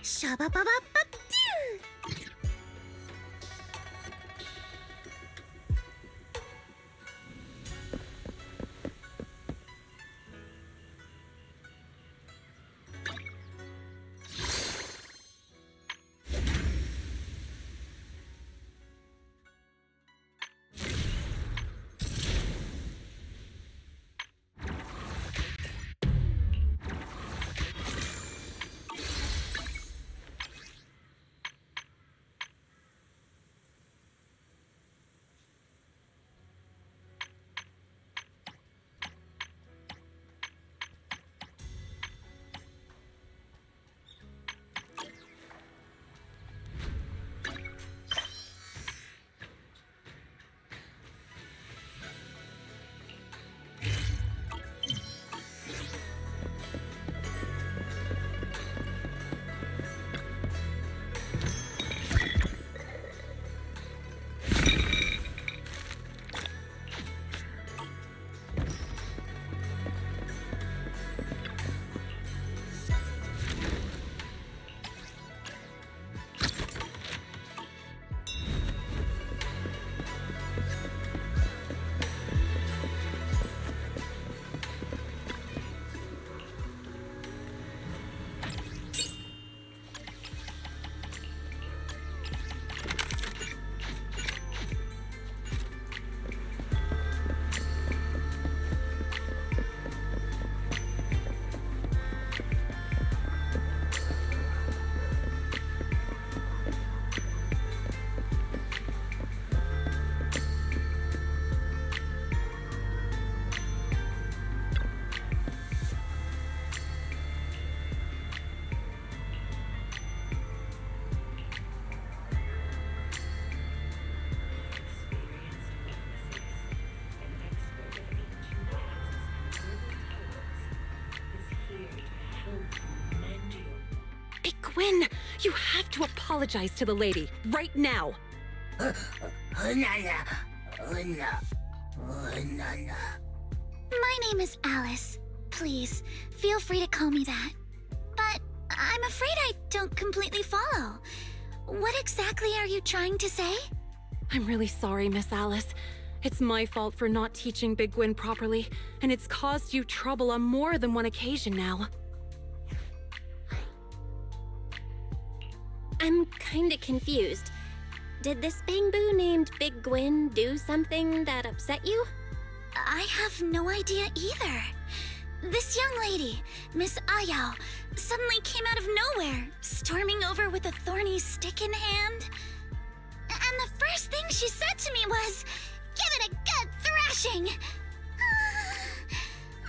Shabba-ba-ba-ba-doo! Big Gwyn, you have to apologize to the lady, right now. My name is Alice. Please, feel free to call me that. But I'm afraid I don't completely follow. What exactly are you trying to say? I'm really sorry, Miss Alice. It's my fault for not teaching Big Gwyn properly, and it's caused you trouble on more than one occasion now. I'm kinda confused. Did this Bangbu named Big Gwyn do something that upset you? I have no idea either. This young lady, Miss Ayao, suddenly came out of nowhere, storming over with a thorny stick in hand. And the first thing she said to me was, "Give it a good thrashing!"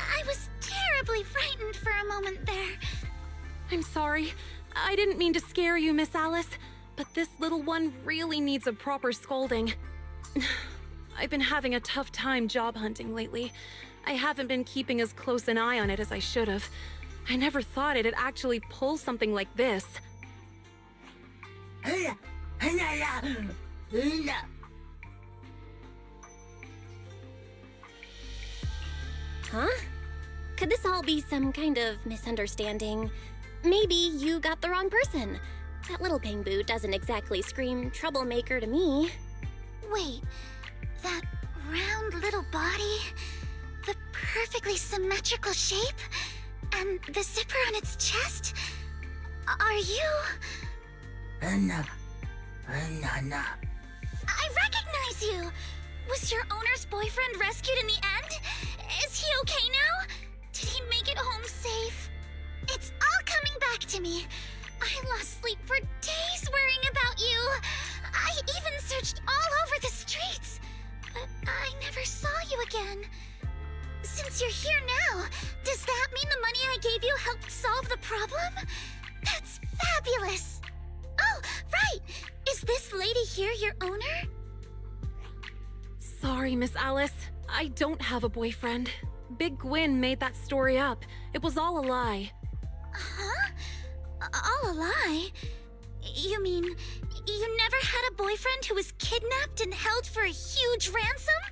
I was terribly frightened for a moment there. I'm sorry. I didn't mean to scare you, Miss Alice, but this little one really needs a proper scolding. I've been having a tough time job hunting lately. I haven't been keeping as close an eye on it as I should have. I never thought it'd actually pull something like this. Huh? Could this all be some kind of misunderstanding? Maybe you got the wrong person. That little Bangbu doesn't exactly scream troublemaker to me. Wait, that round little body, the perfectly symmetrical shape, and the zipper on its chest? Are you... I recognize you! Was your owner's boyfriend rescued in the end? Is he okay now? Did he make it home safe? It's all coming back to me. I lost sleep for days worrying about you. I even searched all over the streets, but I never saw you again. Since you're here now, does that mean the money I gave you helped solve the problem? That's fabulous! Oh, right! Is this lady here your owner? Sorry, Miss Alice. I don't have a boyfriend. Big Gwyn made that story up. It was all a lie. Huh? All a lie? You mean you never had a boyfriend who was kidnapped and held for a huge ransom?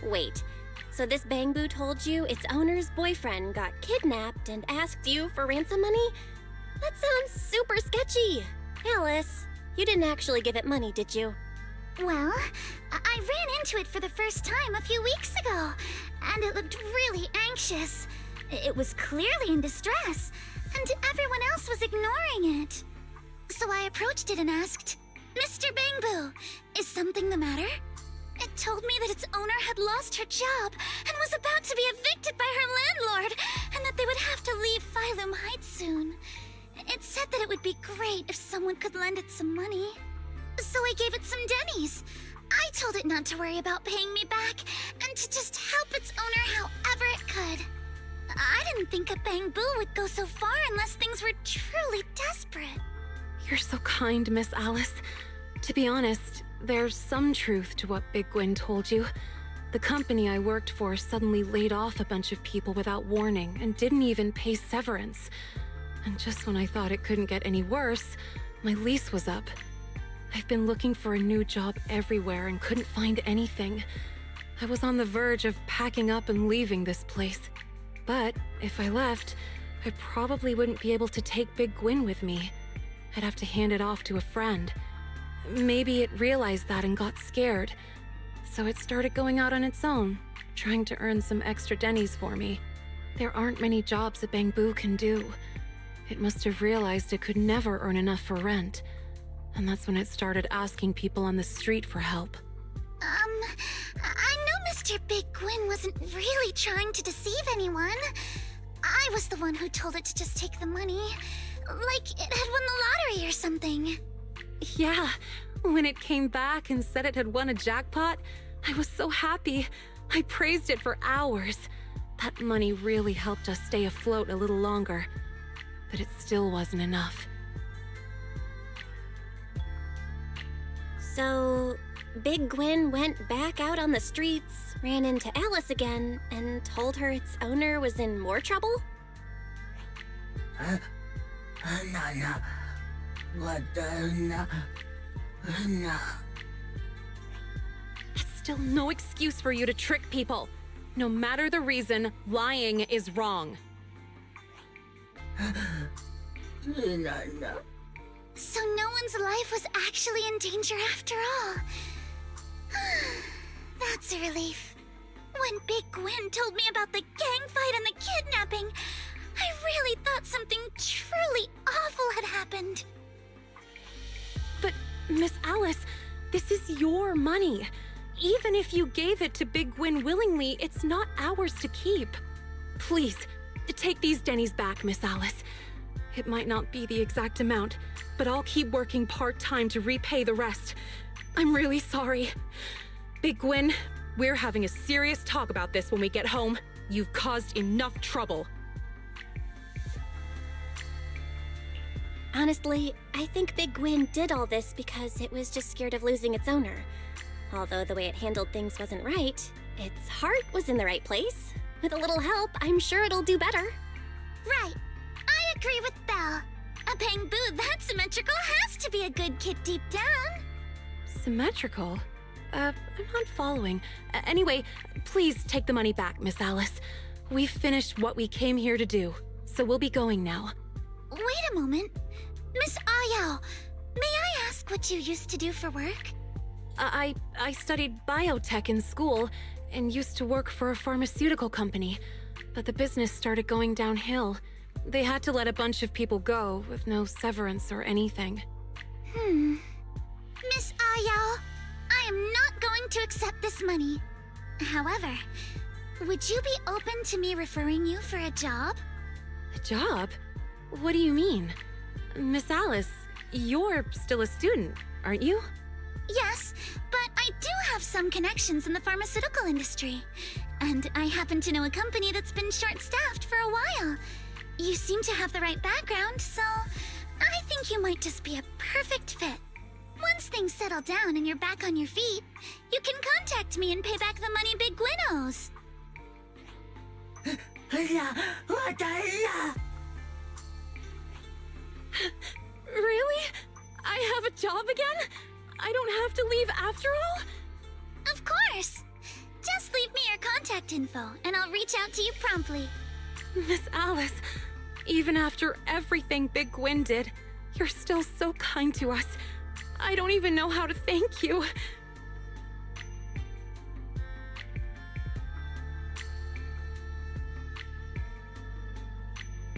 Wait, so this Bangbu told you its owner's boyfriend got kidnapped and asked you for ransom money? That sounds super sketchy. Alice, you didn't actually give it money, did you? Well, I ran into it for the first time a few weeks ago, and it looked really anxious. It was clearly in distress, and everyone else was ignoring it. So I approached it and asked, "Mr. Bangbu, is something the matter?" It told me that its owner had lost her job and was about to be evicted by her landlord, and that they would have to leave Phylum Heights soon. It said that it would be great if someone could lend it some money. So I gave it some Denny's. I told it not to worry about paying me back, and to just help its owner however it could. I didn't think a Bangbu would go so far unless things were truly desperate. You're so kind, Miss Alice. To be honest, there's some truth to what Big Gwyn told you. The company I worked for suddenly laid off a bunch of people without warning and didn't even pay severance. And just when I thought it couldn't get any worse, my lease was up. I've been looking for a new job everywhere and couldn't find anything. I was on the verge of packing up and leaving this place. But if I left, I probably wouldn't be able to take Big Gwyn with me. I'd have to hand it off to a friend. Maybe it realized that and got scared. So it started going out on its own, trying to earn some extra Denny's for me. There aren't many jobs a Bangbu can do. It must have realized it could never earn enough for rent. And that's when it started asking people on the street for help. I know Mr. Big Gwyn wasn't really trying to deceive anyone. I was the one who told it to just take the money. Like it had won the lottery or something. Yeah, when it came back and said it had won a jackpot, I was so happy. I praised it for hours. That money really helped us stay afloat a little longer. But it still wasn't enough. So, Big Gwyn went back out on the streets, ran into Alice again, and told her its owner was in more trouble? It's still no excuse for you to trick people. No matter the reason, lying is wrong. So no one's life was actually in danger after all. That's a relief. When Big Gwyn told me about the gang fight and the kidnapping, I really thought something truly awful had happened. But, Miss Alice, this is your money. Even if you gave it to Big Gwyn willingly, it's not ours to keep. Please, take these Denny's back, Miss Alice. It might not be the exact amount, but I'll keep working part-time to repay the rest. I'm really sorry. Big Gwyn, we're having a serious talk about this when we get home. You've caused enough trouble. Honestly, I think Big Gwyn did all this because it was just scared of losing its owner. Although the way it handled things wasn't right, its heart was in the right place. With a little help, I'm sure it'll do better. Right. I agree with Belle. A Bangbu that symmetrical has to be a good kid deep down. Symmetrical? I'm not following. Anyway, please take the money back, Miss Alice. We've finished what we came here to do, so we'll be going now. Wait a moment. Miss Ayao, may I ask what you used to do for work? I studied biotech in school and used to work for a pharmaceutical company, but the business started going downhill. They had to let a bunch of people go with no severance or anything. Miss Ayao, I am not going to accept this money. However, would you be open to me referring you for a job? A job? What do you mean? Miss Alice, you're still a student, aren't you? Yes, but I do have some connections in the pharmaceutical industry. And I happen to know a company that's been short-staffed for a while. You seem to have the right background, so I think you might just be a perfect fit. Once things settle down and you're back on your feet, you can contact me and pay back the money Big Gwyn owes. Really? I have a job again? I don't have to leave after all? Of course! Just leave contact info, and I'll reach out to you promptly. Miss Alice, even after everything Big Gwyn did, you're still so kind to us. I don't even know how to thank you.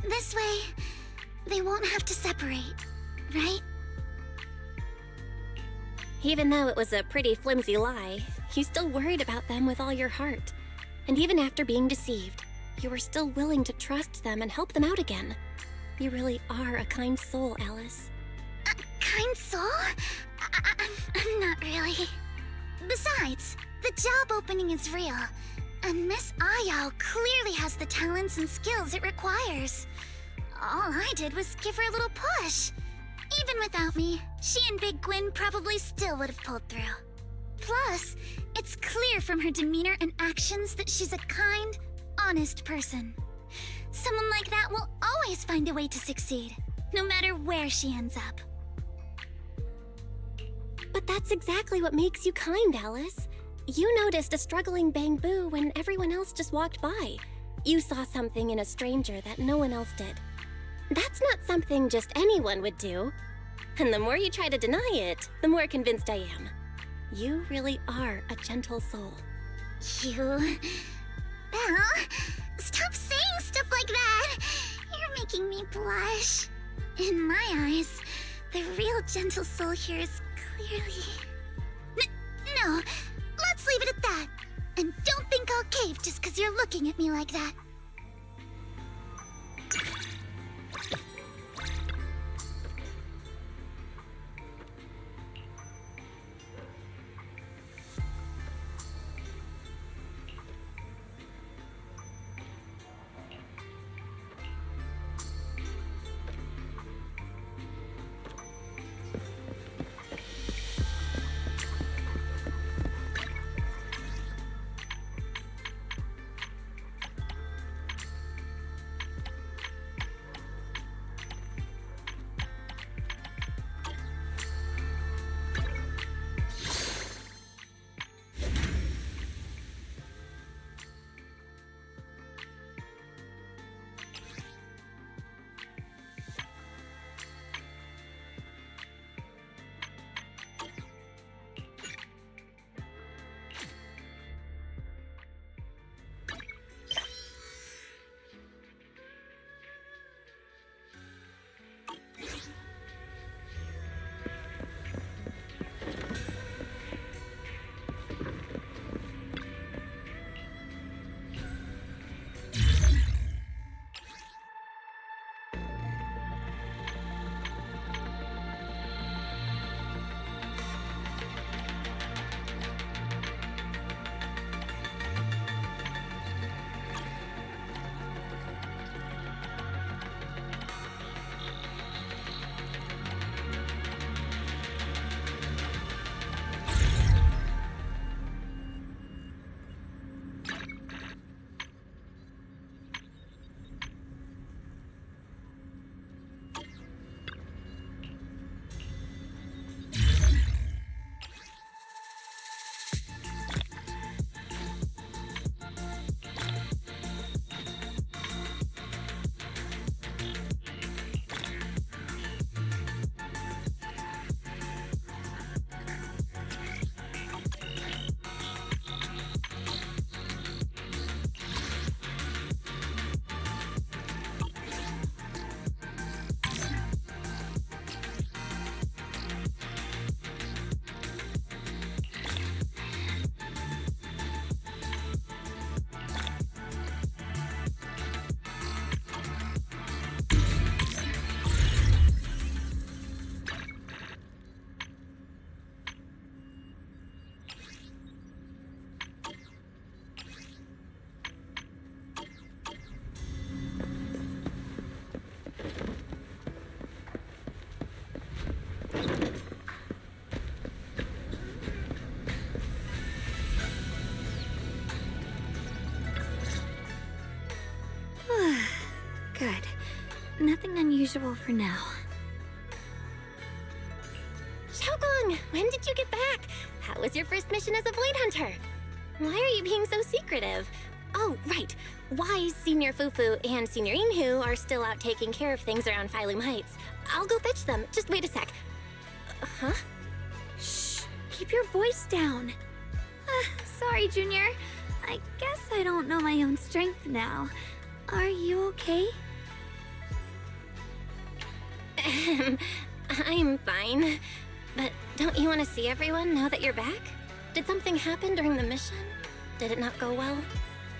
This way, they won't have to separate, right? Even though it was a pretty flimsy lie, you still worried about them with all your heart. And even after being deceived, you were still willing to trust them and help them out again. You really are a kind soul, Alice. A kind soul? I'm not really. Besides, the job opening is real, and Miss Ayao clearly has the talents and skills it requires. All I did was give her a little push. Even without me, she and Big Gwyn probably still would have pulled through. Plus, it's clear from her demeanor and actions that she's a kind, honest person. Someone like that will always find a way to succeed, no matter where she ends up. But that's exactly what makes you kind, Alice. You noticed a struggling Bangbu when everyone else just walked by. You saw something in a stranger that no one else did. That's not something just anyone would do. And the more you try to deny it, the more convinced I am. You really are a gentle soul. You... Belle, stop saying stuff like that! You're making me blush. In my eyes, the real gentle soul here is clearly... No, let's leave it at that. And don't think I'll cave just because you're looking at me like that. Good. Nothing unusual for now. Xiaogong, when did you get back? How was your first mission as a Void Hunter? Why are you being so secretive? Oh, right. Wise Senior Fufu and Senior Inhu are still out taking care of things around Phylum Heights. I'll go fetch them. Just wait a sec. Huh? Shh. Keep your voice down. Sorry, Junior. I guess I don't know my own strength now. Are you okay? I'm fine. But don't you want to see everyone now that you're back? Did something happen during the mission? Did it not go well?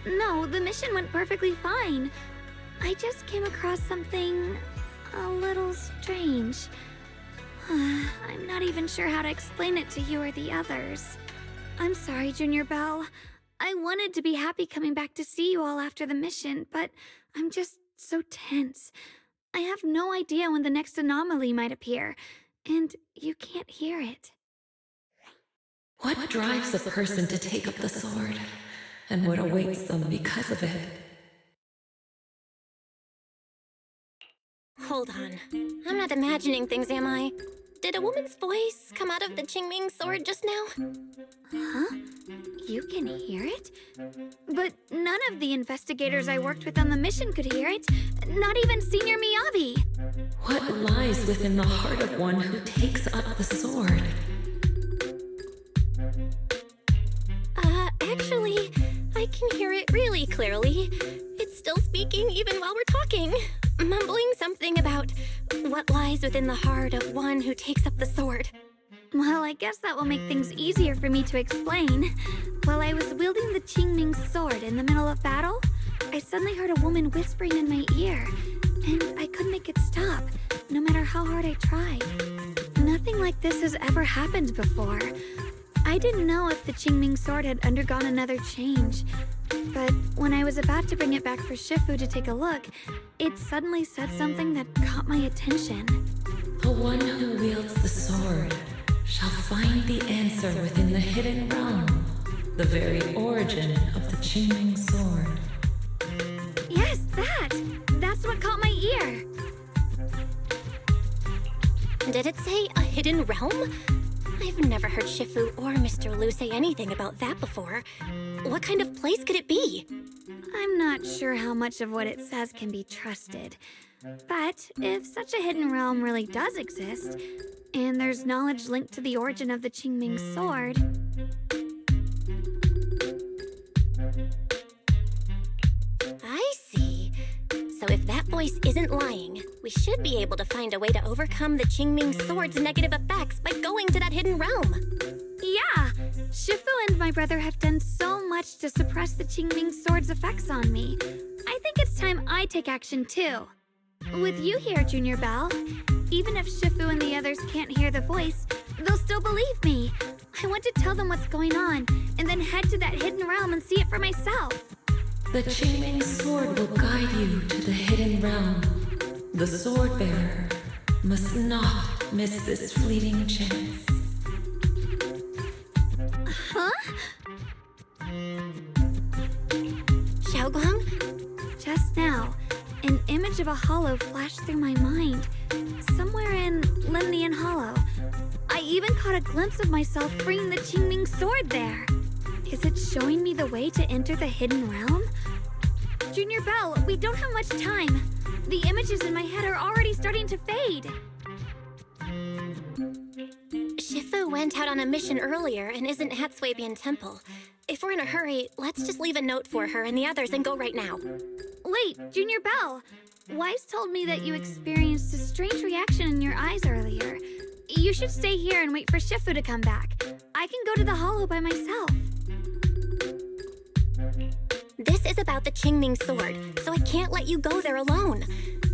No, the mission went perfectly fine. I just came across something a little strange. I'm not even sure how to explain it to you or the others. I'm sorry, Junior Belle. I wanted to be happy coming back to see you all after the mission, but I'm just so tense. I have no idea when the next anomaly might appear, and you can't hear it. What drives a person to take up the sword, and what awaits them because of it? Hold on. I'm not imagining things, am I? Did a woman's voice come out of the Qingming sword just now? Huh? You can hear it? But none of the investigators I worked with on the mission could hear it. Not even Senior Miyabi. What lies within the heart of one who takes up the sword? Actually, I can hear it really clearly. It's still speaking even while we're talking. Mumbling something about what lies within the heart of one who takes up the sword. Well, I guess that will make things easier for me to explain. While I was wielding the Qingming sword in the middle of battle, I suddenly heard a woman whispering in my ear, and I couldn't make it stop, no matter how hard I tried. Nothing like this has ever happened before. I didn't know if the Qingming sword had undergone another change, but when I was about to bring it back for Shifu to take a look, it suddenly said something that caught my attention. The one who wields the sword shall find the answer within the hidden realm, the very origin of the Qingming sword. Yes, that's what caught my ear. Did it say a hidden realm? I've never heard Shifu or Mr. Liu say anything about that before. What kind of place could it be? I'm not sure how much of what it says can be trusted. But if such a hidden realm really does exist, and there's knowledge linked to the origin of the Qingming sword... I see. So if that voice isn't lying, we should be able to find a way to overcome the Qingming sword's negative effects by going to that hidden realm. Yeah! Shifu and my brother have done so much to suppress the Qingming sword's effects on me. I think it's time I take action too. With you here, Junior Belle, even if Shifu and the others can't hear the voice, they'll still believe me. I want to tell them what's going on, and then head to that hidden realm and see it for myself. The Qingming sword will guide you to the hidden realm. The sword bearer must not miss this fleeting chance. Huh? Xiaoguang? Just now, an image of a hollow flashed through my mind. Somewhere in Limnian Hollow. I even caught a glimpse of myself bringing the Qingming sword there. Is it showing me the way to enter the hidden realm? Junior Belle, we don't have much time. The images in my head are already starting to fade. Shifu went out on a mission earlier and isn't at Swabian Temple. If we're in a hurry, let's just leave a note for her and the others and go right now. Wait, Junior Belle. Wise told me that you experienced a strange reaction in your eyes earlier. You should stay here and wait for Shifu to come back. I can go to the hollow by myself. This is about the Qingming sword, so I can't let you go there alone.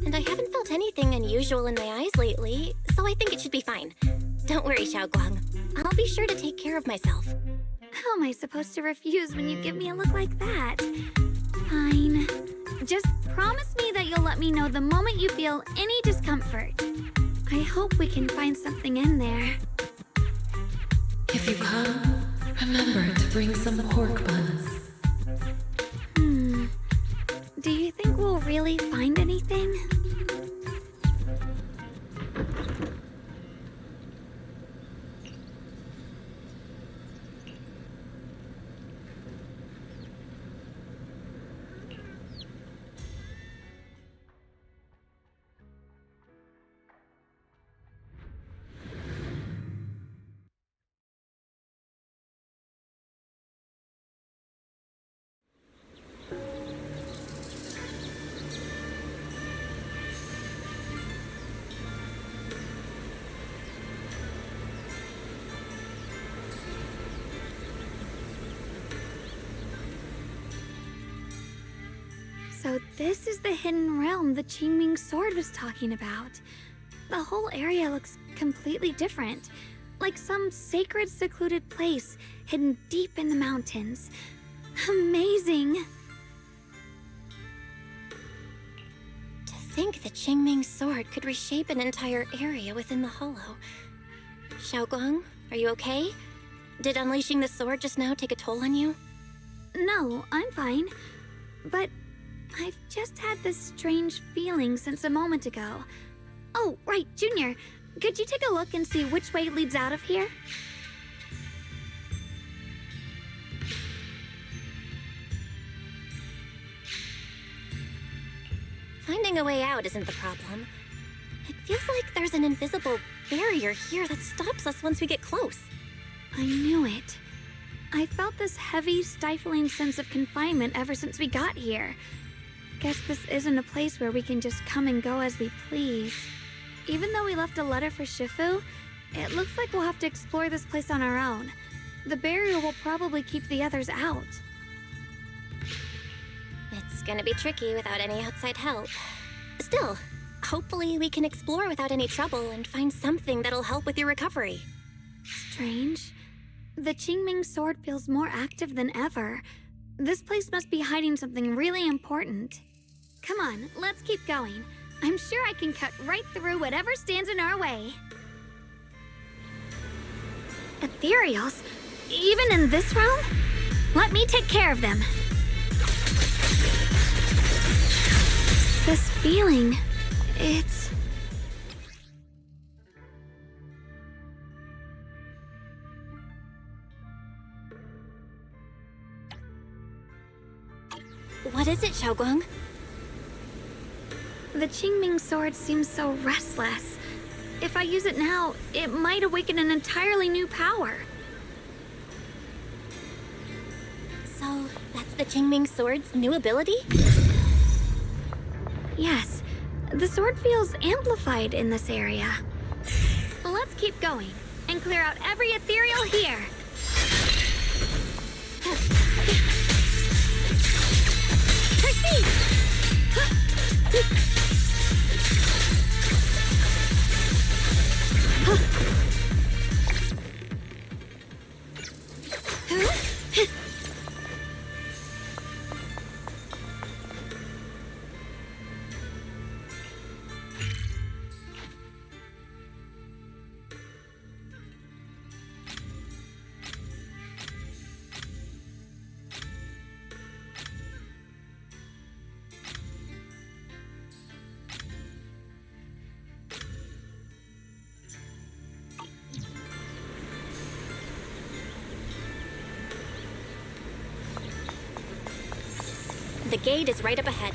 And I haven't felt anything unusual in my eyes lately, so I think it should be fine. Don't worry, Xiaoguang. I'll be sure to take care of myself. How am I supposed to refuse when you give me a look like that? Fine. Just promise me that you'll let me know the moment you feel any discomfort. I hope we can find something in there. If you come, remember to bring some pork buns. Do you think we'll really find anything? So this is the hidden realm the Qingming sword was talking about. The whole area looks completely different, like some sacred, secluded place hidden deep in the mountains. Amazing! To think the Qingming sword could reshape an entire area within the hollow. Xiaoguang, are you okay? Did unleashing the sword just now take a toll on you? No, I'm fine. But I've just had this strange feeling since a moment ago. Oh, right, Junior. Could you take a look and see which way leads out of here? Finding a way out isn't the problem. It feels like there's an invisible barrier here that stops us once we get close. I knew it. I felt this heavy, stifling sense of confinement ever since we got here. Guess this isn't a place where we can just come and go as we please. Even though we left a letter for Shifu, it looks like we'll have to explore this place on our own. The barrier will probably keep the others out. It's gonna be tricky without any outside help. Still, hopefully we can explore without any trouble and find something that'll help with your recovery. Strange. The Qingming sword feels more active than ever. This place must be hiding something really important. Come on, let's keep going. I'm sure I can cut right through whatever stands in our way. Ethereals? Even in this realm? Let me take care of them. This feeling, it's... What is it, Xiaoguang? The Qingming sword seems so restless. If I use it now, it might awaken an entirely new power. So, that's the Qingming sword's new ability? Yes, the sword feels amplified in this area. Let's keep going and clear out every ethereal here. Proceed! The gate is right up ahead.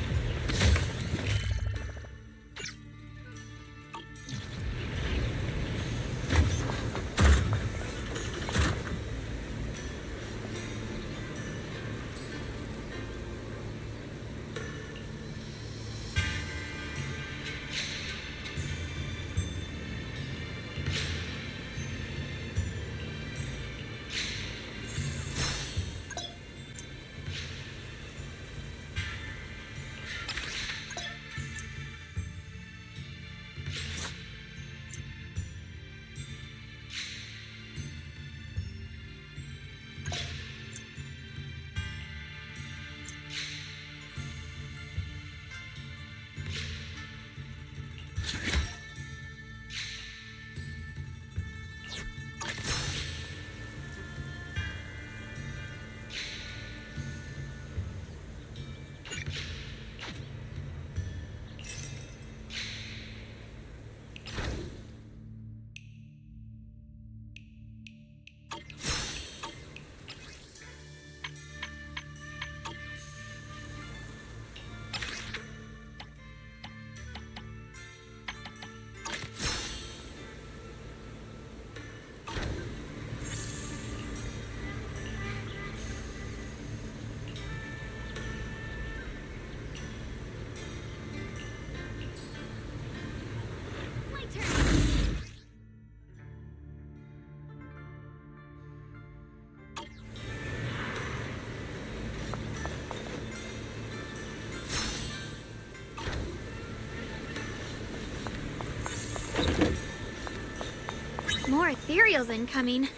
More ethereals incoming.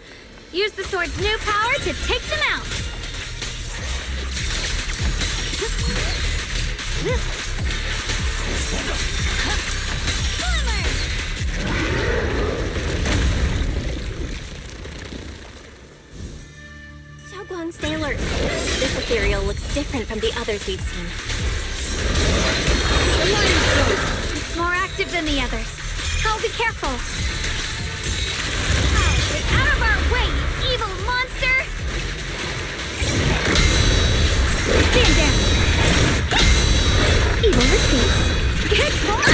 Use the sword's new power to take them out! Xiaoguang, stay alert. This ethereal looks different from the others we've seen. It's more active than the others. I'll be careful. Get out of our way, you evil monster! Stand down. Evil retreats. Good boy!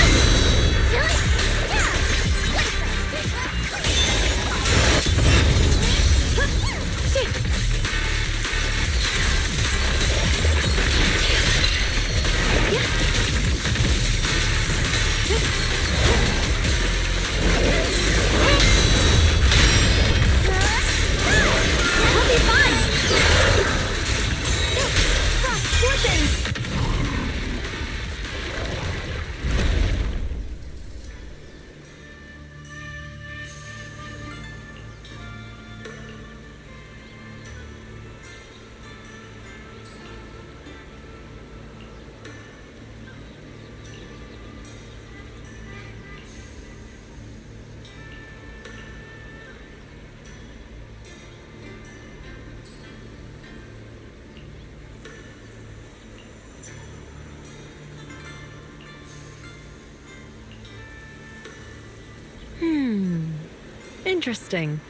Interesting.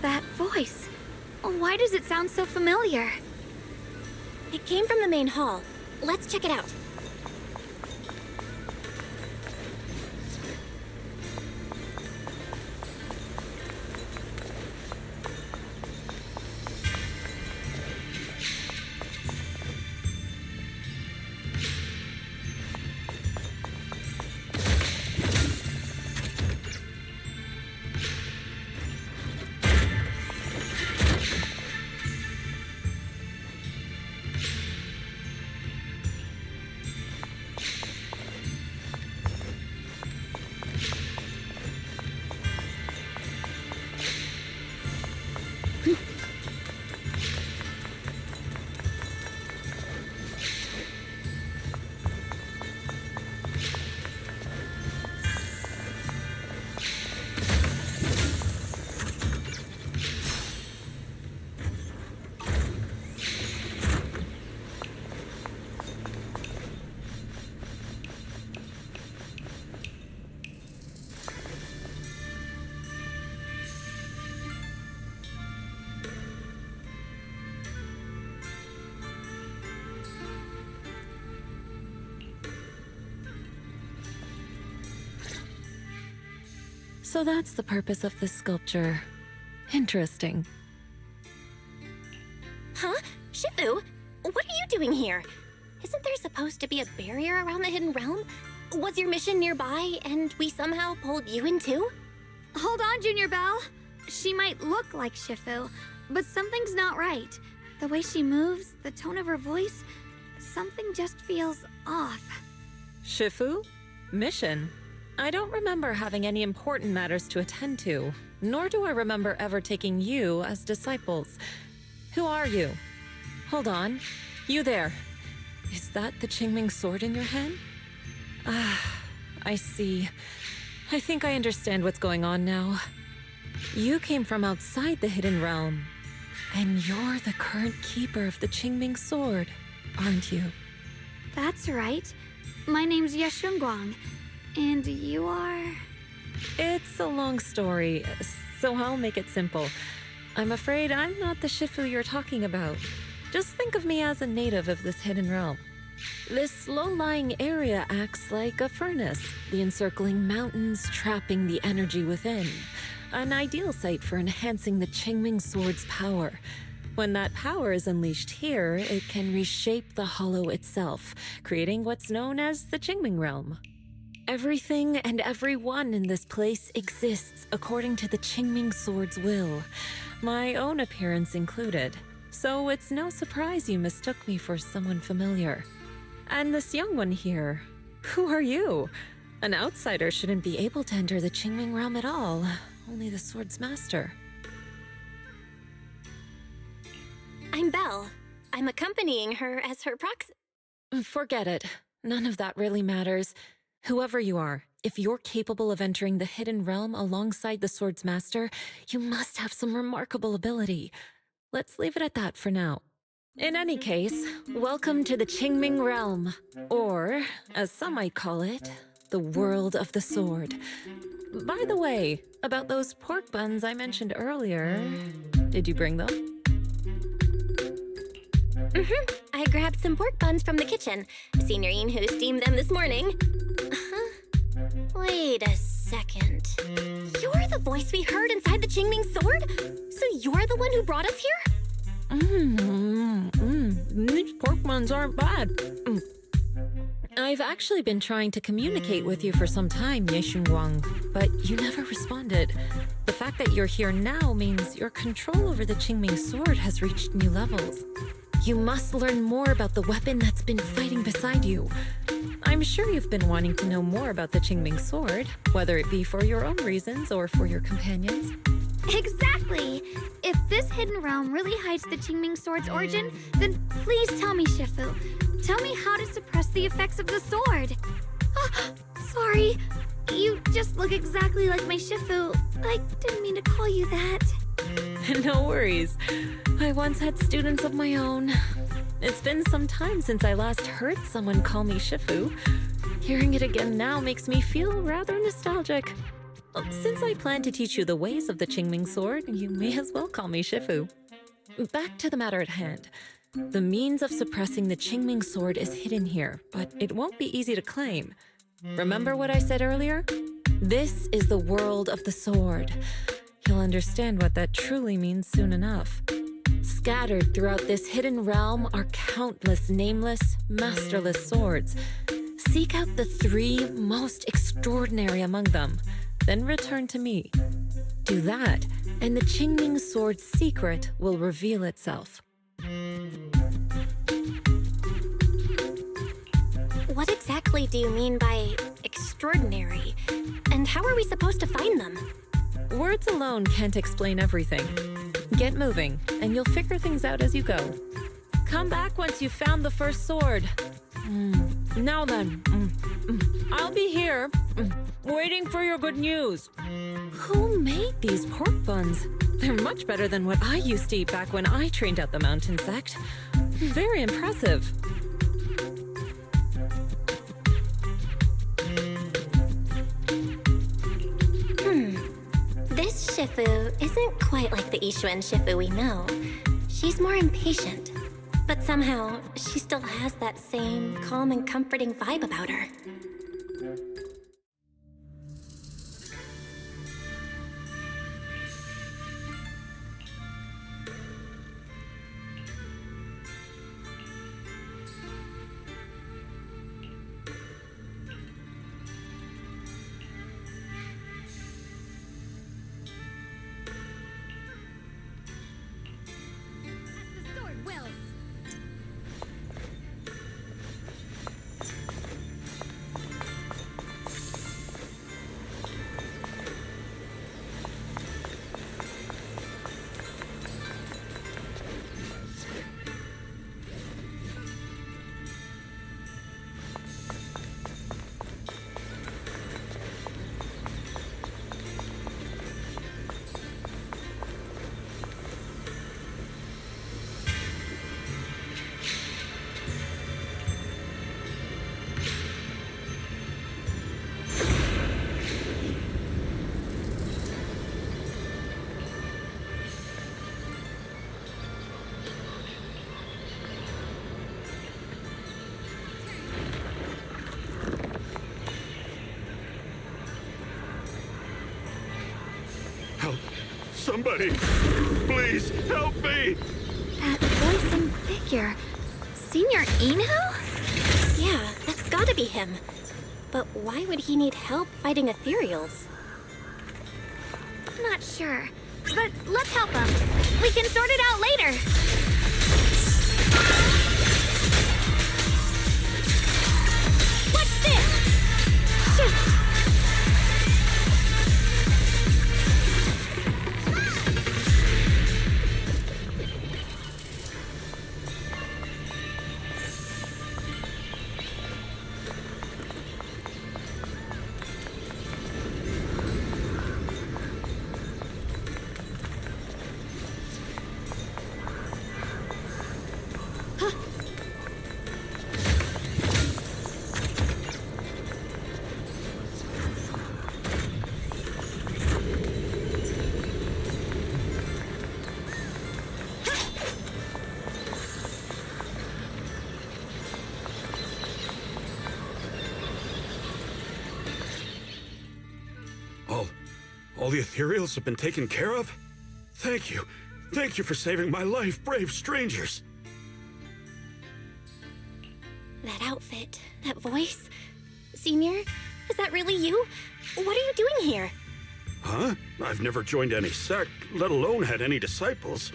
That voice. Why does it sound so familiar? It came from the main hall. Let's check it out. So that's the purpose of this sculpture. Interesting. Huh? Shifu? What are you doing here? Isn't there supposed to be a barrier around the Hidden Realm? Was your mission nearby and we somehow pulled you in too? Hold on, Junior Belle. She might look like Shifu, but something's not right. The way she moves, the tone of her voice, something just feels off. Shifu? Mission? I don't remember having any important matters to attend to, nor do I remember ever taking you as disciples. Who are you? Hold on. You there. Is that the Qingming sword in your hand? Ah, I see. I think I understand what's going on now. You came from outside the Hidden Realm, and you're the current keeper of the Qingming sword, aren't you? That's right. My name's Yeshunguang, and you are... It's a long story, so I'll make it simple. I'm afraid I'm not the Shifu you're talking about. Just think of me as a native of this hidden realm. This low-lying area acts like a furnace, the encircling mountains trapping the energy within. An ideal site for enhancing the Qingming sword's power. When that power is unleashed here, it can reshape the hollow itself, creating what's known as the Qingming realm. Everything and everyone in this place exists according to the Qingming sword's will, my own appearance included. So it's no surprise you mistook me for someone familiar. And this young one here, who are you? An outsider shouldn't be able to enter the Qingming realm at all. only the sword's master. I'm Belle. I'm accompanying her as her proxy. Forget it. None of that really matters. Whoever you are, if you're capable of entering the hidden realm alongside the sword's master, you must have some remarkable ability. Let's leave it at that for now. In any case, welcome to the Qingming realm, or, as some might call it, the world of the sword. By the way, about those pork buns I mentioned earlier, did you bring them? I grabbed some pork buns from the kitchen. Senior Inhu steamed them this morning. Wait a second. You're the voice we heard inside the Qingming sword? So you're the one who brought us here? These pork buns aren't bad. I've actually been trying to communicate with you for some time, Ye Xunguang, but you never responded. The fact that you're here now means your control over the Qingming sword has reached new levels. You must learn more about the weapon that's been fighting beside you. I'm sure you've been wanting to know more about the Qingming sword, whether it be for your own reasons or for your companions. Exactly! If this hidden realm really hides the Qingming sword's origin, then please tell me, Shifu. Tell me how to suppress the effects of the sword. Sorry. You just look exactly like my Shifu. I didn't mean to call you that. No worries. I once had students of my own. It's been some time since I last heard someone call me Shifu. Hearing it again now makes me feel rather nostalgic. Since I plan to teach you the ways of the Qingming sword, you may as well call me Shifu. Back to the matter at hand. The means of suppressing the Qingming sword is hidden here, but it won't be easy to claim. Remember what I said earlier? This is the world of the sword. You'll understand what that truly means soon enough. Scattered throughout this hidden realm are countless nameless, masterless swords. Seek out the 3 most extraordinary among them, then return to me. Do that, and the Qingming sword's secret will reveal itself. What exactly do you mean by extraordinary? And how are we supposed to find them? Words alone can't explain everything. Get moving, and you'll figure things out as you go. Come back once you've found the first sword. Now then, I'll be here, waiting for your good news. Who made these pork buns? They're much better than what I used to eat back when I trained at the mountain sect. Very impressive. This Shifu isn't quite like the Ishuan Shifu we know. She's more impatient. But somehow, she still has that same calm and comforting vibe about her. Help! Somebody! Please, help me! That voice and figure. Senior Inhu? Yeah, that's gotta be him. But why would he need help fighting ethereals? Not sure. But let's help him. We can sort it out later. What's this? Shoot! All the ethereals have been taken care of? Thank you. Thank you for saving my life, brave strangers. That outfit, that voice. Senior, is that really you? What are you doing here? Huh? I've never joined any sect, let alone had any disciples.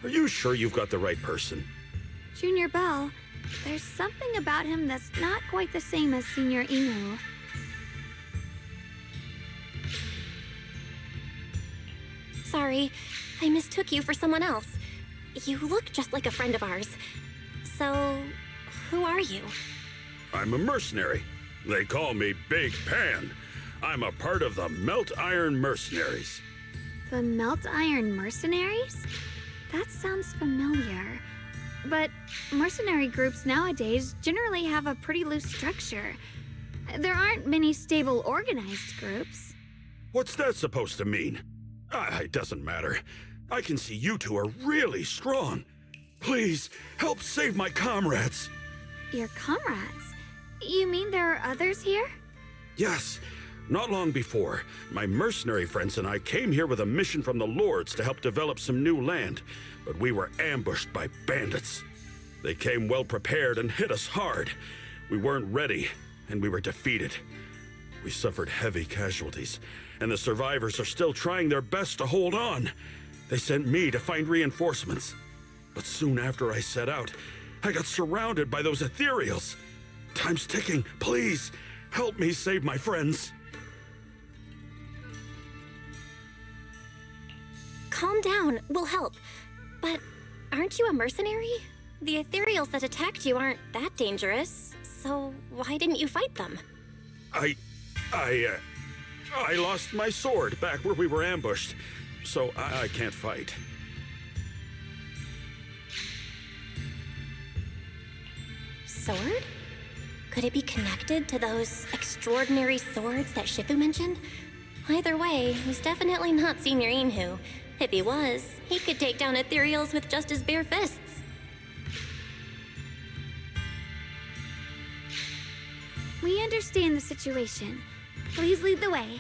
Are you sure you've got the right person? Junior Bell, there's something about him that's not quite the same as Senior Inu. Sorry, I mistook you for someone else. You look just like a friend of ours. So, who are you? I'm a mercenary. They call me Big Pan. I'm a part of the Melt Iron Mercenaries. The Melt Iron Mercenaries? That sounds familiar. But mercenary groups nowadays generally have a pretty loose structure. There aren't many stable organized groups. What's that supposed to mean? It doesn't matter. I can see you two are really strong. Please, help save my comrades. Your comrades? You mean there are others here? Yes. Not long before, my mercenary friends and I came here with a mission from the Lords to help develop some new land, but we were ambushed by bandits. They came well prepared and hit us hard. We weren't ready, and we were defeated. We suffered heavy casualties, and the survivors are still trying their best to hold on. They sent me to find reinforcements. But soon after I set out, I got surrounded by those ethereals. Time's ticking. Please, help me save my friends. Calm down, we'll help. But aren't you a mercenary? The ethereals that attacked you aren't that dangerous, so why didn't you fight them? I lost my sword back where we were ambushed, so I can't fight. Sword? Could it be connected to those extraordinary swords that Shifu mentioned? Either way, he's definitely not Senior Inhu. If he was, he could take down ethereals with just his bare fists. We understand the situation. Please lead the way.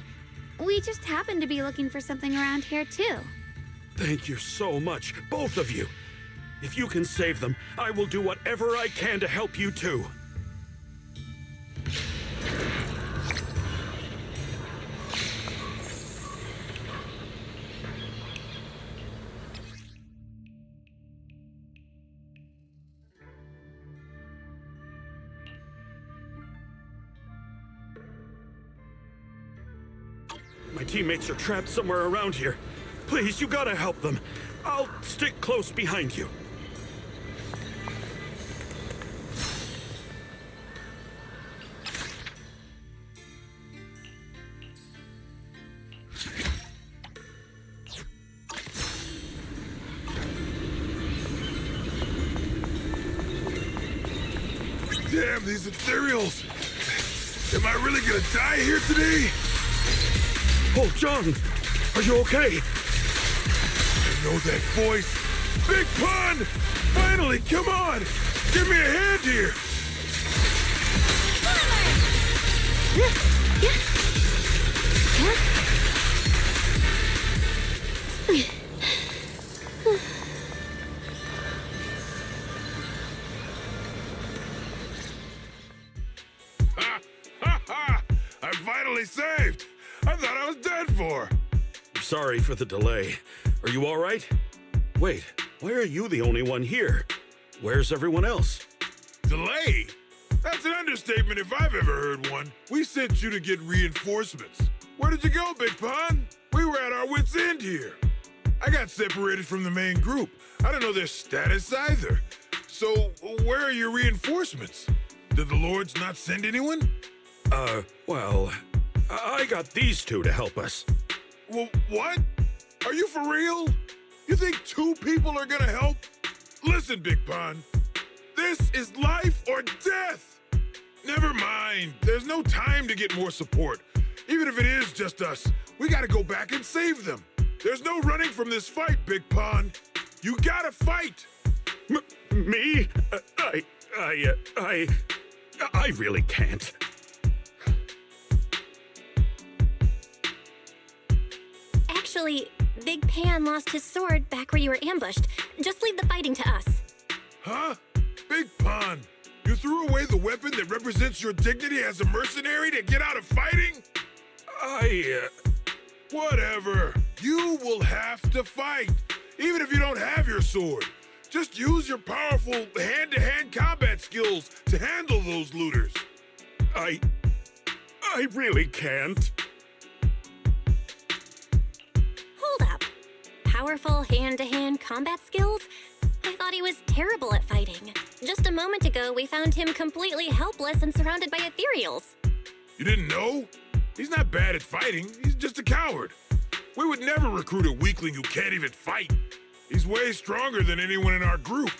We just happen to be looking for something around here, too. Thank you so much, both of you. If you can save them, I will do whatever I can to help you too. My teammates are trapped somewhere around here. Please, you gotta help them. I'll stick close behind you. Damn, these ethereals! Am I really gonna die here today? Oh, John, are you okay? I know that voice. Big Pun! Finally, come on! Give me a hand here! Ha! Ha ha! I'm finally saved! I thought I was dead for! Sorry for the delay. Are you all right? Wait, why are you the only one here? Where's everyone else? Delay? That's an understatement if I've ever heard one. We sent you to get reinforcements. Where did you go, Big Pun? We were at our wits' end here. I got separated from the main group. I don't know their status either. So, where are your reinforcements? Did the Lords not send anyone? Well, I got these two to help us. Well, what? Are you for real? You think two people are gonna help? Listen, Big Pun. This is life or death. Never mind. There's no time to get more support. Even if it is just us, we gotta go back and save them. There's no running from this fight, Big Pun. You gotta fight. Me? I really can't. Actually, Big Pan lost his sword back where you were ambushed. Just leave the fighting to us. Huh? Big Pun, you threw away the weapon that represents your dignity as a mercenary to get out of fighting? Whatever. You will have to fight, even if you don't have your sword. Just use your powerful hand-to-hand combat skills to handle those looters. I really can't. Hold up. Powerful hand-to-hand combat skills? I thought he was terrible at fighting. Just a moment ago, we found him completely helpless and surrounded by ethereals. You didn't know? He's not bad at fighting. He's just a coward. We would never recruit a weakling who can't even fight. He's way stronger than anyone in our group.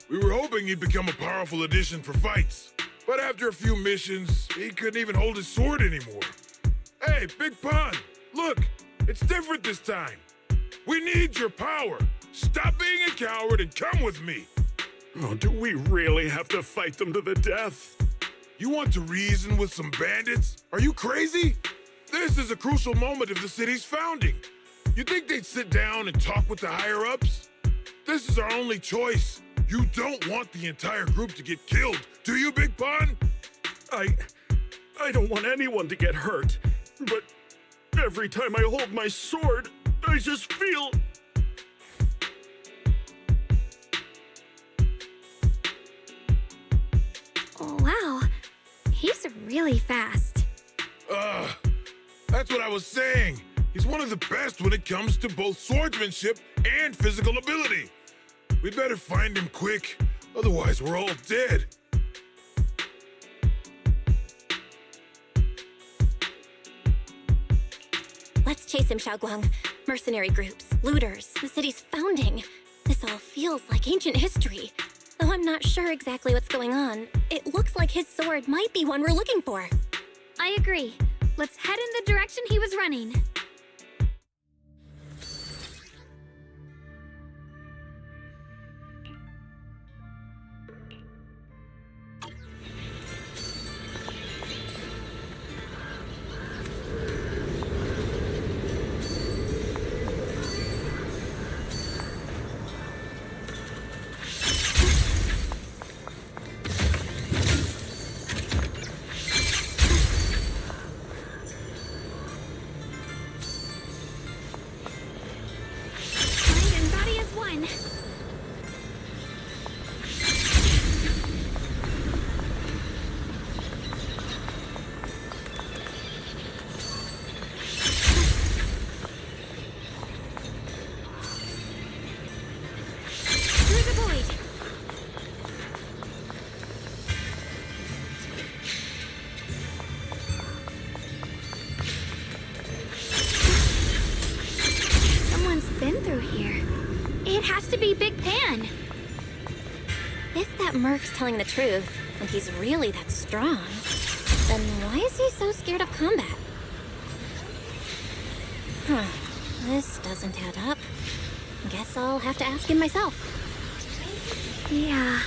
We were hoping he'd become a powerful addition for fights. But after a few missions, he couldn't even hold his sword anymore. Hey, Big Pun, look, it's different this time. We need your power. Stop being a coward and come with me. Oh, do we really have to fight them to the death? You want to reason with some bandits? Are you crazy? This is a crucial moment of the city's founding. You think they'd sit down and talk with the higher-ups? This is our only choice. You don't want the entire group to get killed, do you, Big Pun? I don't want anyone to get hurt, but every time I hold my sword, I just feel... Oh, wow. He's really fast. That's what I was saying. He's one of the best when it comes to both swordsmanship and physical ability. We'd better find him quick, otherwise we're all dead. Let's chase him, Xiaoguang. Mercenary groups, looters, the city's founding. This all feels like ancient history. Though I'm not sure exactly what's going on, it looks like his sword might be one we're looking for. I agree. Let's head in the direction he was running. Big Pan. If that Merc's telling the truth, and he's really that strong, then why is he so scared of combat? Huh. This doesn't add up. Guess I'll have to ask him myself. Yeah.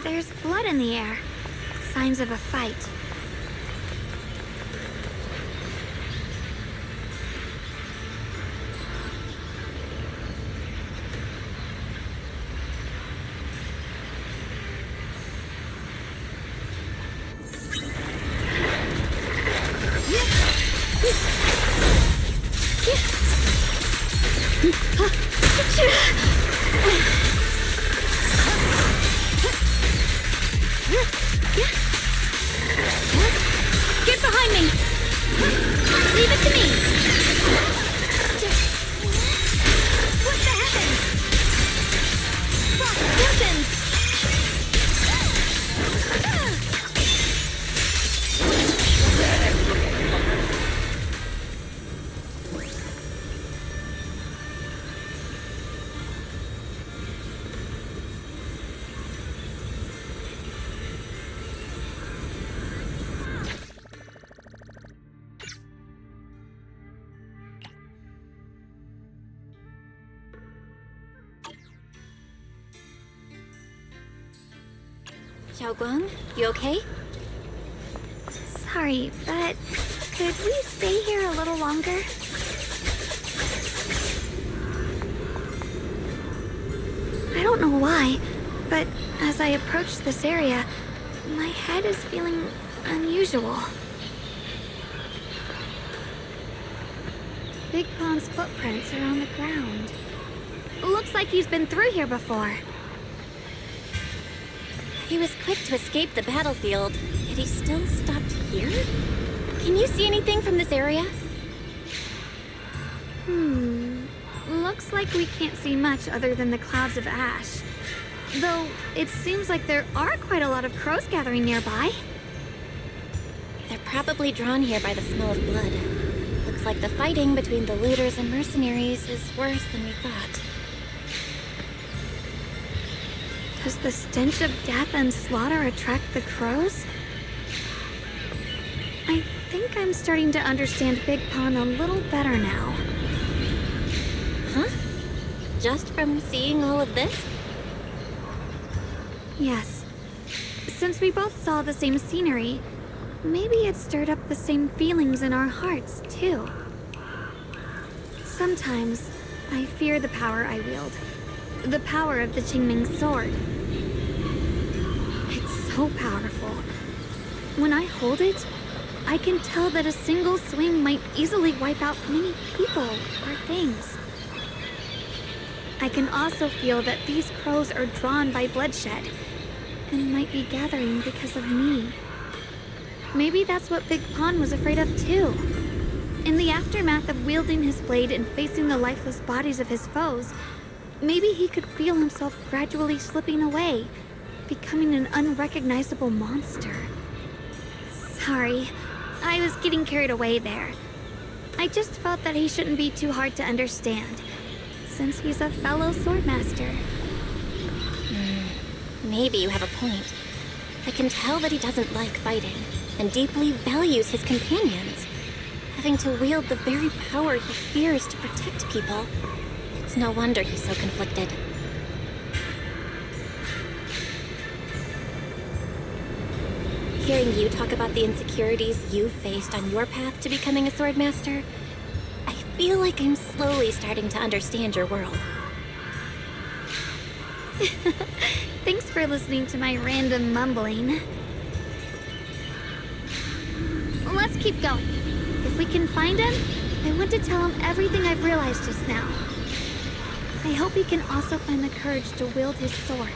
There's blood in the air. Signs of a fight. Get behind me! Leave it to me! What the heavens? Frost mountains! Xiaoguang, you okay? Sorry, but could we stay here a little longer? I don't know why, but as I approach this area, my head is feeling unusual. Big Pond's footprints are on the ground. Looks like he's been through here before. He was quick to escape the battlefield, yet he still stopped here? Can you see anything from this area? Looks like we can't see much other than the clouds of ash. Though, it seems like there are quite a lot of crows gathering nearby. They're probably drawn here by the smell of blood. Looks like the fighting between the looters and mercenaries is worse than we thought. Does the stench of death and slaughter attract the crows? I think I'm starting to understand Big Pond a little better now. Huh? Just from seeing all of this? Yes. Since we both saw the same scenery, maybe it stirred up the same feelings in our hearts, too. Sometimes, I fear the power I wield. The power of the Qingming sword. It's so powerful. When I hold it, I can tell that a single swing might easily wipe out many people or things. I can also feel that these crows are drawn by bloodshed and might be gathering because of me. Maybe that's what Big Pond was afraid of too. In the aftermath of wielding his blade and facing the lifeless bodies of his foes, maybe he could feel himself gradually slipping away, becoming an unrecognizable monster. Sorry, I was getting carried away there. I just felt that he shouldn't be too hard to understand, since he's a fellow swordmaster. Maybe you have a point. I can tell that he doesn't like fighting, and deeply values his companions. Having to wield the very power he fears to protect people, it's no wonder he's so conflicted. Hearing you talk about the insecurities you faced on your path to becoming a swordmaster, I feel like I'm slowly starting to understand your world. Thanks for listening to my random mumbling. Let's keep going. If we can find him, I want to tell him everything I've realized just now. I hope he can also find the courage to wield his sword.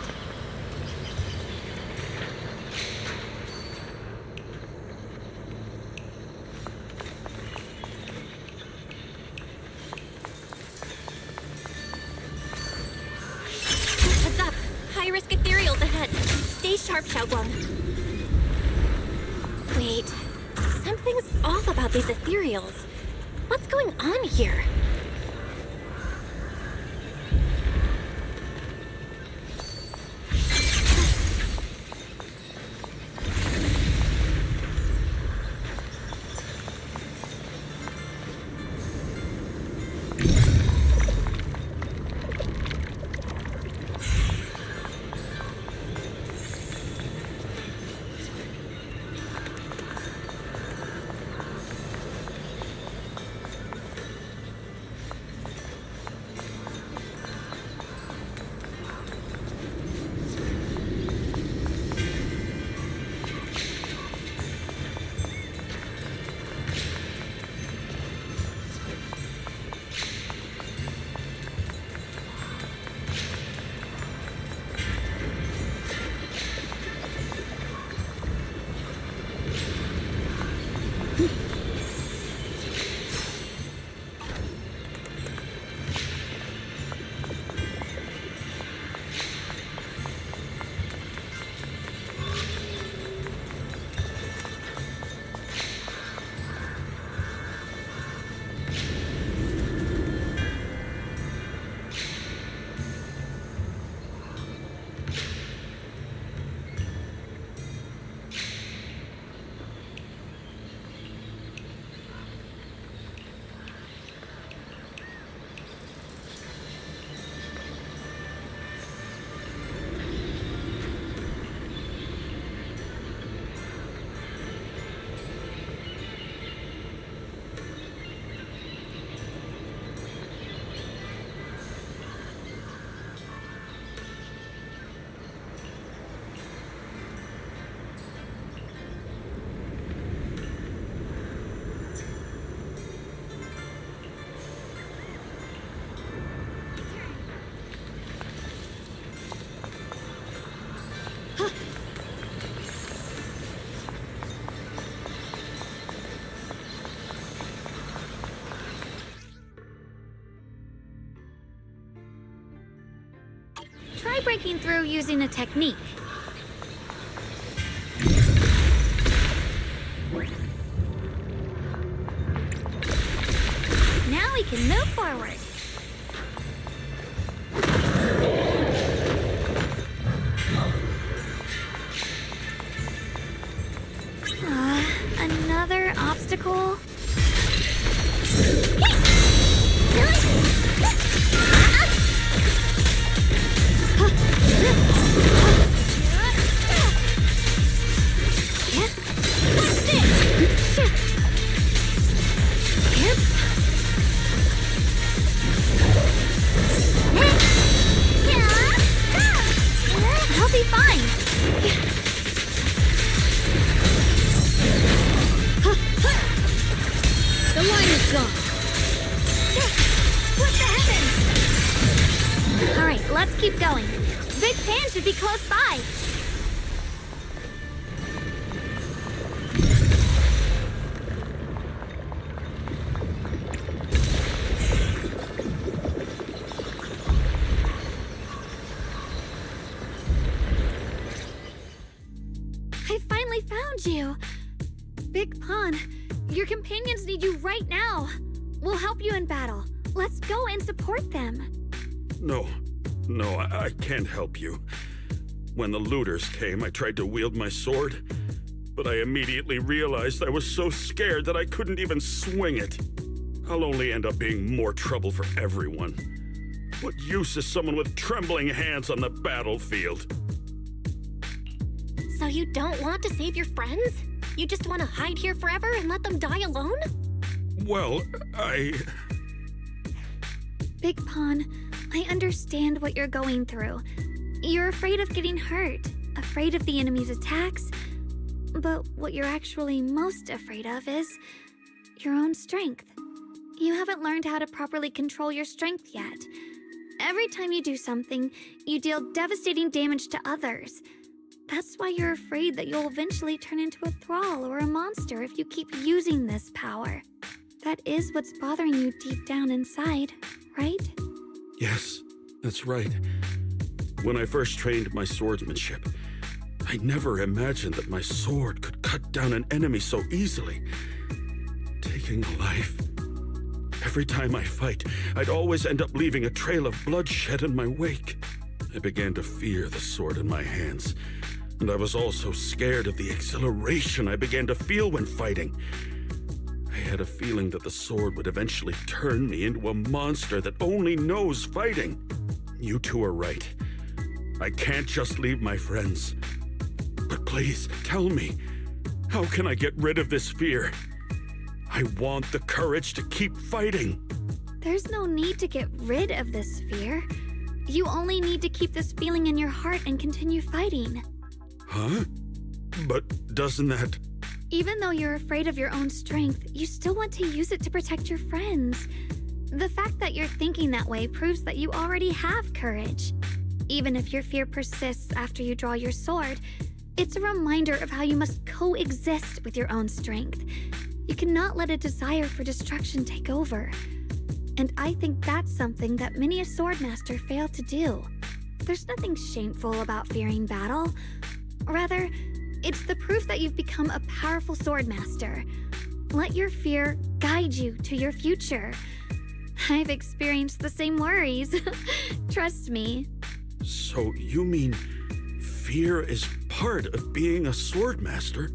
Heads up! High-risk ethereals ahead. Stay sharp, Xiaoguang. Wait, something's off about these ethereals. What's going on here? breaking through using a technique. Now we can move forward. Another obstacle? I'll be fine. The line is gone. What the heavens? All right, let's keep going. Big Pan should be close by. I finally found you. Big Pond, your companions need you right now. We'll help you in battle. Let's go and support them. No, I can't help you. When the looters came, I tried to wield my sword, but I immediately realized I was so scared that I couldn't even swing it. I'll only end up being more trouble for everyone. What use is someone with trembling hands on the battlefield? So you don't want to save your friends? You just want to hide here forever and let them die alone? Well, Big Pond, I understand what you're going through. You're afraid of getting hurt, afraid of the enemy's attacks. But what you're actually most afraid of is your own strength. You haven't learned how to properly control your strength yet. Every time you do something, you deal devastating damage to others. That's why you're afraid that you'll eventually turn into a thrall or a monster if you keep using this power. That is what's bothering you deep down inside, right? yes, that's right. When I first trained my swordsmanship, I never imagined that my sword could cut down an enemy so easily, taking a life. Every time I fight, I'd always end up leaving a trail of bloodshed in my wake. I began to fear the sword in my hands, and I was also scared of the exhilaration I began to feel when fighting. I had a feeling that the sword would eventually turn me into a monster that only knows fighting. You two are right. I can't just leave my friends. But please, tell me, how can I get rid of this fear? I want the courage to keep fighting. There's no need to get rid of this fear. You only need to keep this feeling in your heart and continue fighting. Huh? But doesn't that... Even though you're afraid of your own strength, you still want to use it to protect your friends. The fact that you're thinking that way proves that you already have courage. Even if your fear persists after you draw your sword, it's a reminder of how you must coexist with your own strength. You cannot let a desire for destruction take over. And I think that's something that many a swordmaster fail to do. There's nothing shameful about fearing battle. Rather, it's the proof that you've become a powerful swordmaster. Let your fear guide you to your future. I've experienced the same worries. Trust me. So you mean fear is part of being a swordmaster?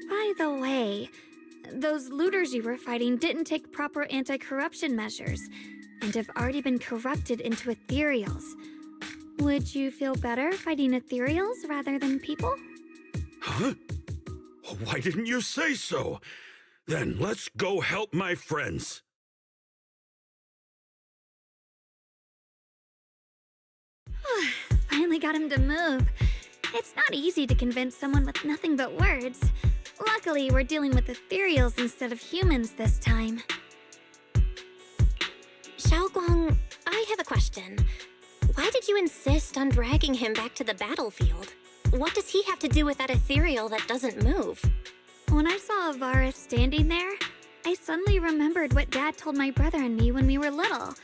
By the way, those looters you were fighting didn't take proper anti-corruption measures and have already been corrupted into ethereals. Would you feel better fighting ethereals rather than people? Huh? Why didn't you say so? Then let's go help my friends. Finally got him to move. It's not easy to convince someone with nothing but words. Luckily, we're dealing with ethereals instead of humans this time. Xiaoguang, I have a question. Why did you insist on dragging him back to the battlefield? What does he have to do with that ethereal that doesn't move? When I saw Avara standing there, I suddenly remembered what Dad told my brother and me when we were little.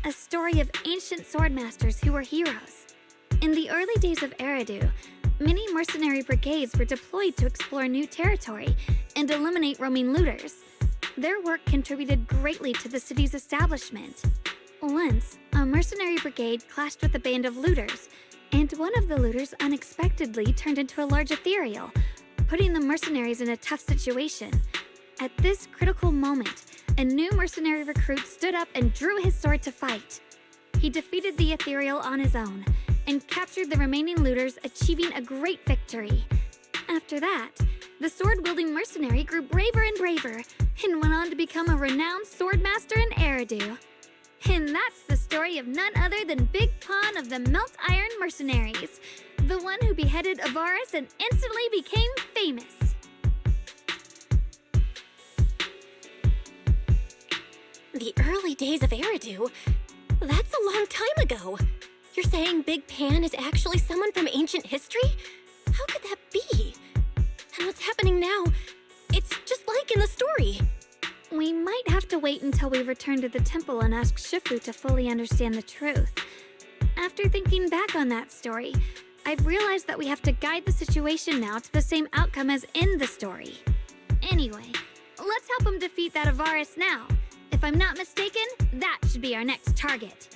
A story of ancient swordmasters who were heroes. In the early days of Eridu, many mercenary brigades were deployed to explore new territory and eliminate roaming looters. Their work contributed greatly to the city's establishment. Once, a mercenary brigade clashed with a band of looters, and one of the looters unexpectedly turned into a large ethereal, putting the mercenaries in a tough situation. At this critical moment, a new mercenary recruit stood up and drew his sword to fight. He defeated the ethereal on his own, and captured the remaining looters, achieving a great victory. After that, the sword-wielding mercenary grew braver and braver, and went on to become a renowned swordmaster in Eridu. And that's the story of none other than Big Pon of the Melt Iron Mercenaries, the one who beheaded Avaris and instantly became famous. The early days of Eridu? That's a long time ago. You're saying Big Pan is actually someone from ancient history? How could that be? And what's happening now? It's just like in the story. We might have to wait until we return to the temple and ask Shifu to fully understand the truth. After thinking back on that story, I've realized that we have to guide the situation now to the same outcome as in the story. Anyway, let's help him defeat that Avaris now. If I'm not mistaken, that should be our next target.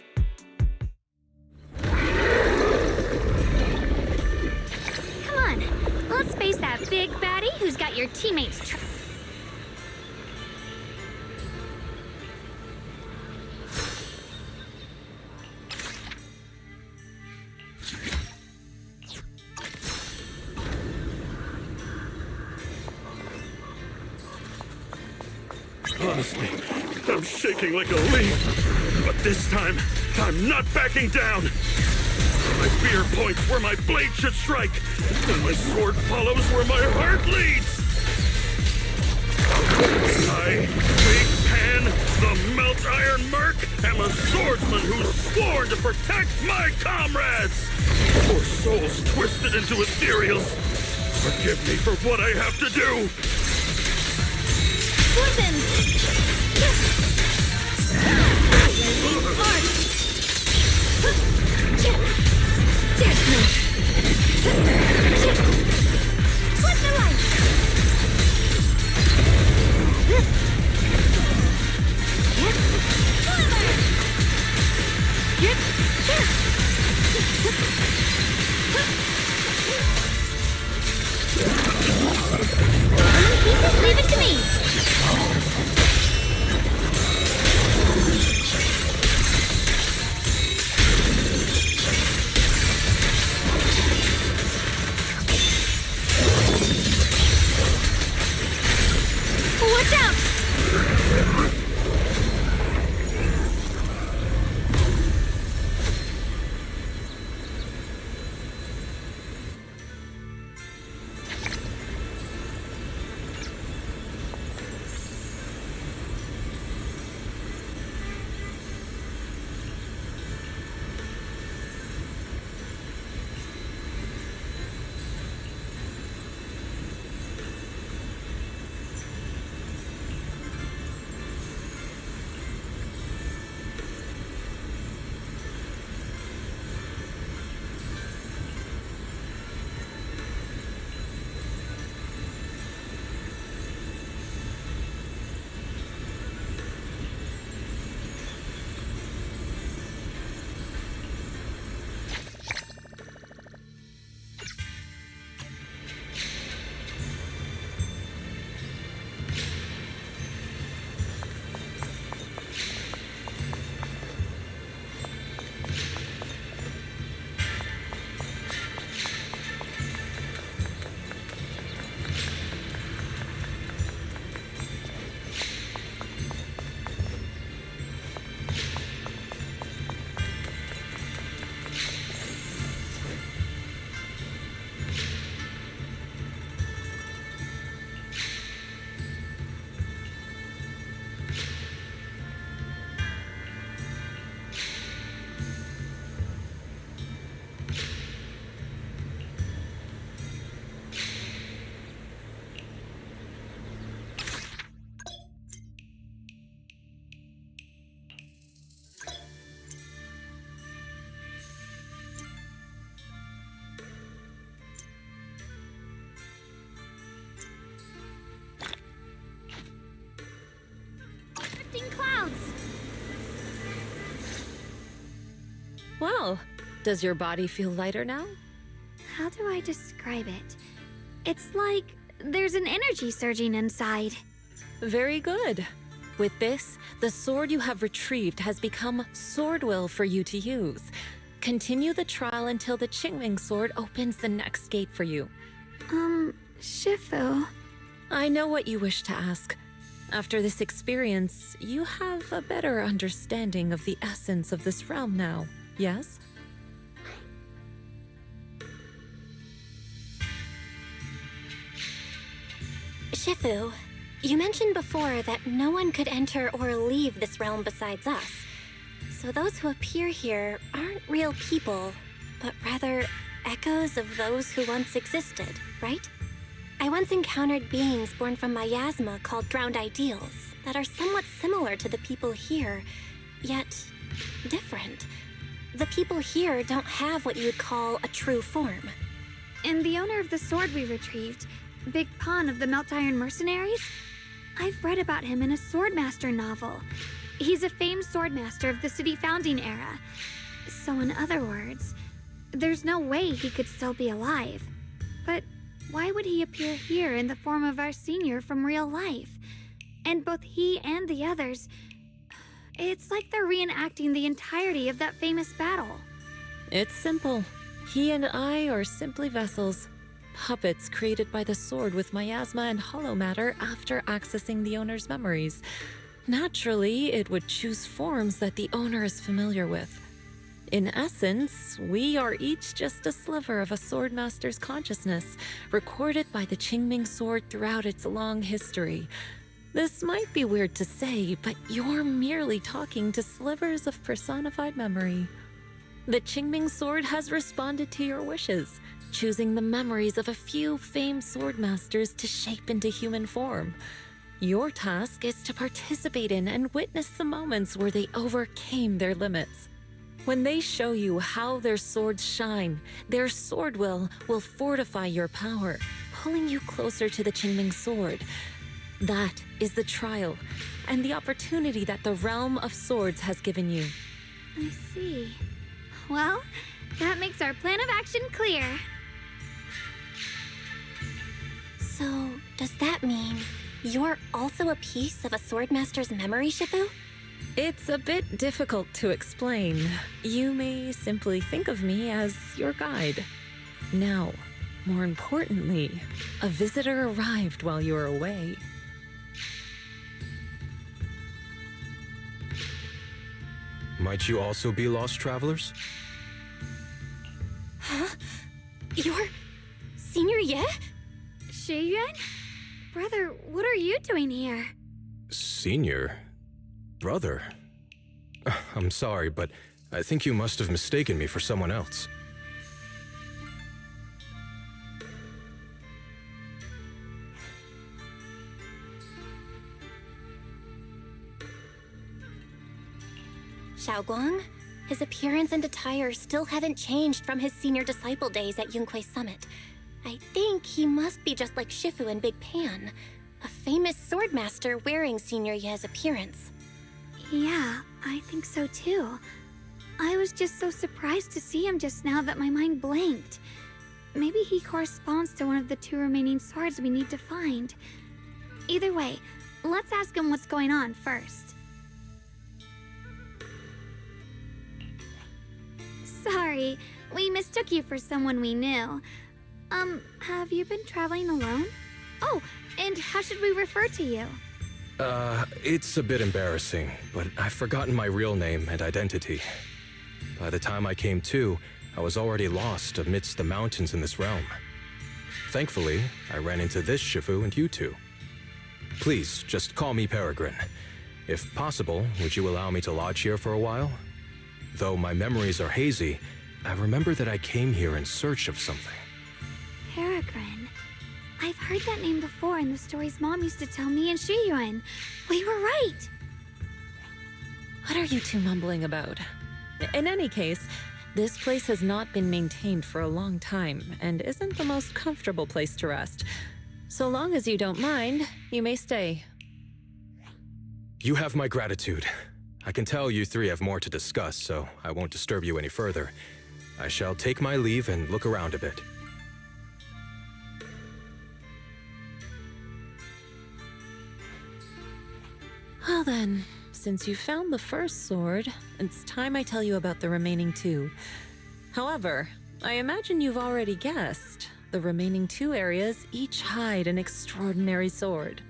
Come on, let's face that big baddie who's got your teammates Honestly, I'm shaking like a leaf. But this time, I'm not backing down. My spear points where my blade should strike, and my sword follows where my heart leads. I, Big Pan, the Melt Iron Merc, am a swordsman who's sworn to protect my comrades. Poor souls twisted into ethereals. Forgive me for what I have to do. Listen! Flip the light! Leave it to me! Does your body feel lighter now? How do I describe it? It's like there's an energy surging inside. Very good. With this, the sword you have retrieved has become sword will for you to use. Continue the trial until the Qingming sword opens the next gate for you. Shifu. I know what you wish to ask. After this experience, you have a better understanding of the essence of this realm now, yes? Shifu, you mentioned before that no one could enter or leave this realm besides us. So those who appear here aren't real people, but rather echoes of those who once existed, right? I once encountered beings born from miasma called drowned ideals that are somewhat similar to the people here, yet different. The people here don't have what you'd call a true form. And the owner of the sword we retrieved, Big Pon of the Melt Iron Mercenaries? I've read about him in a Swordmaster novel. He's a famed swordmaster of the city founding era. So in other words, there's no way he could still be alive. But why would he appear here in the form of our senior from real life? And both he and the others, it's like they're reenacting the entirety of that famous battle. It's simple. He and I are simply vessels. Puppets created by the sword with miasma and hollow matter after accessing the owner's memories. Naturally, it would choose forms that the owner is familiar with. In essence, we are each just a sliver of a swordmaster's consciousness, recorded by the Qingming sword throughout its long history. This might be weird to say, but you're merely talking to slivers of personified memory. The Qingming sword has responded to your wishes, choosing the memories of a few famed swordmasters to shape into human form. Your task is to participate in and witness the moments where they overcame their limits. When they show you how their swords shine, their sword will fortify your power, pulling you closer to the Qingming sword. That is the trial, and the opportunity that the realm of swords has given you. I see. Well, that makes our plan of action clear. So, does that mean you're also a piece of a swordmaster's memory, Shifu? It's a bit difficult to explain. You may simply think of me as your guide. Now, more importantly, a visitor arrived while you were away. Might you also be lost travelers? Huh? You're Senior Ye? Shiyuan? Brother, what are you doing here? Senior? Brother? I'm sorry, but I think you must have mistaken me for someone else. Xiaoguang? His appearance and attire still haven't changed from his senior disciple days at Yunque Summit. I think he must be just like Shifu and Big Pan, a famous swordmaster wearing Senior Ye's appearance. Yeah, I think so too. I was just so surprised to see him just now that my mind blanked. Maybe he corresponds to one of the two remaining swords we need to find. Either way, let's ask him what's going on first. Sorry, we mistook you for someone we knew. Have you been traveling alone? Oh, and how should we refer to you? It's a bit embarrassing, but I've forgotten my real name and identity. By the time I came to, I was already lost amidst the mountains in this realm. Thankfully, I ran into this Shifu and you two. Please, just call me Peregrine. If possible, would you allow me to lodge here for a while? Though my memories are hazy, I remember that I came here in search of something. Peregrine. I've heard that name before in the stories Mom used to tell me and Shiyuan. We were right! What are you two mumbling about? In any case, this place has not been maintained for a long time and isn't the most comfortable place to rest. So long as you don't mind, you may stay. You have my gratitude. I can tell you three have more to discuss, so I won't disturb you any further. I shall take my leave and look around a bit. Well then, since you found the first sword, it's time I tell you about the remaining two. However, I imagine you've already guessed. The remaining two areas each hide an extraordinary sword.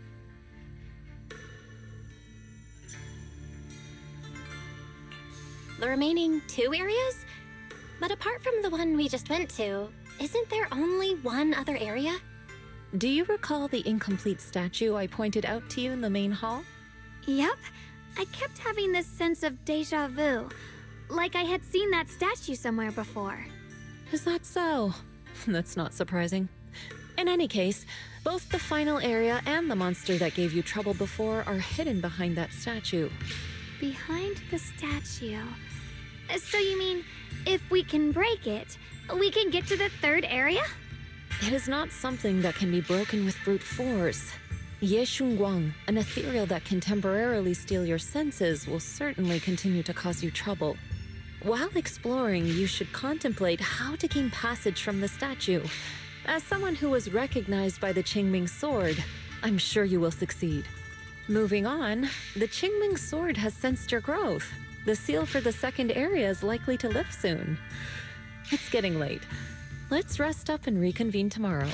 The remaining 2 areas? But apart from the one we just went to, isn't there only one other area? Do you recall the incomplete statue I pointed out to you in the main hall? Yep. I kept having this sense of deja vu. Like I had seen that statue somewhere before. Is that so? That's not surprising. In any case, both the final area and the monster that gave you trouble before are hidden behind that statue. Behind the statue. So you mean, if we can break it, we can get to the 3rd area? It is not something that can be broken with brute force. Ye Shunguang, an ethereal that can temporarily steal your senses, will certainly continue to cause you trouble. While exploring, you should contemplate how to gain passage from the statue. As someone who was recognized by the Qingming sword, I'm sure you will succeed. Moving on, the Qingming sword has sensed your growth. The seal for the 2nd area is likely to lift soon. It's getting late. Let's rest up and reconvene tomorrow.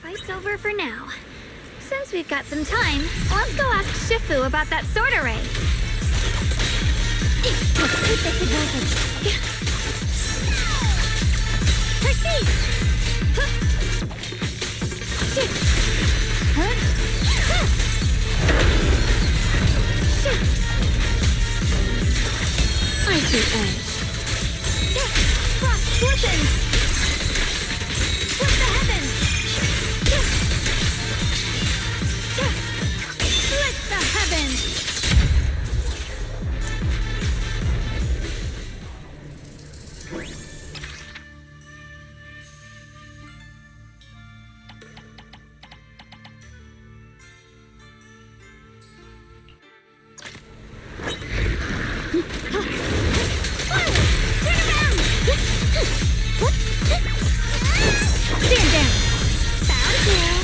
Fight's over for now. Since we've got some time, let's go ask Shifu about that sword array. Let's take this advantage. Proceed! Icy edge. Frost fortune! Split the heavens! Split the heavens! Stand down! Bound here!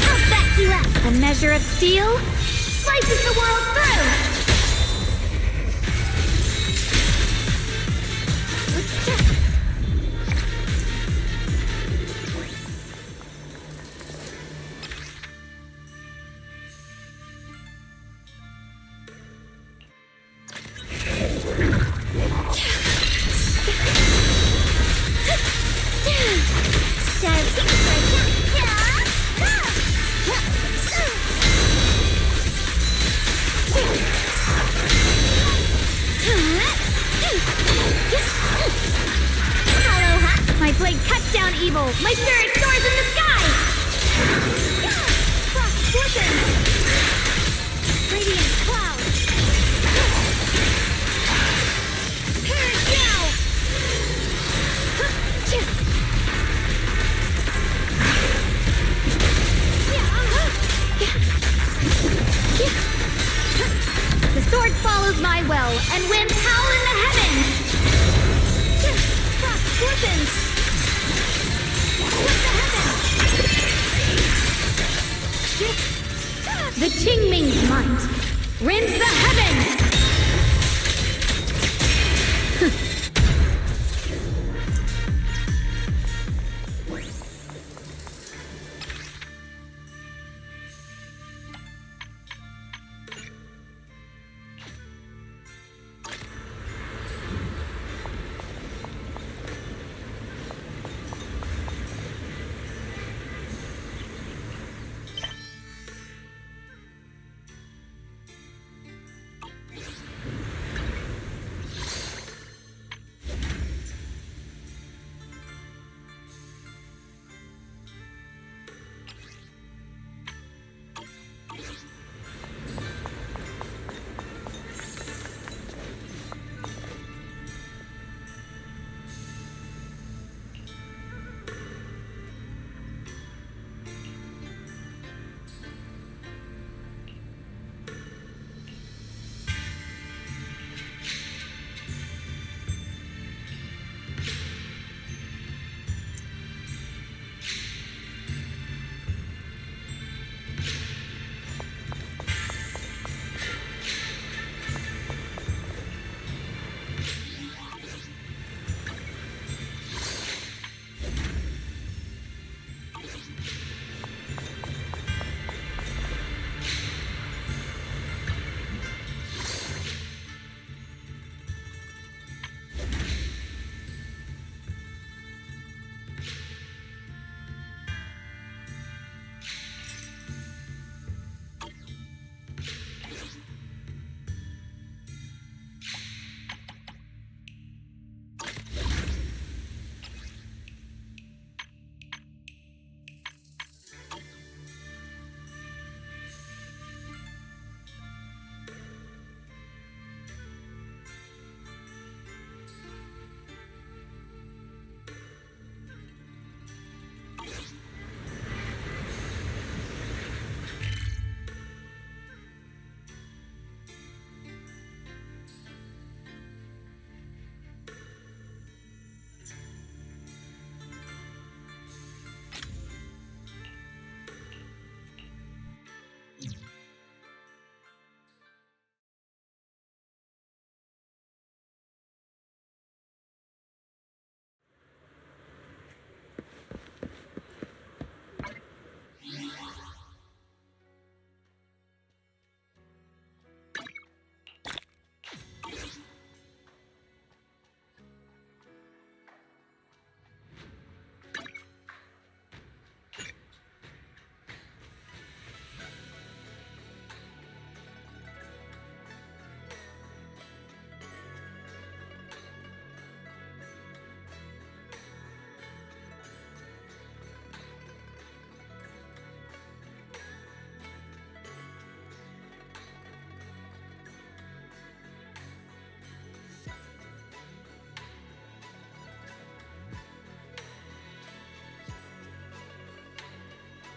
I'll back you up! A measure of steel slices the world through! and winds howl in the heavens! Frost glistens! Split the heavens! The Qingming's might rends the heavens!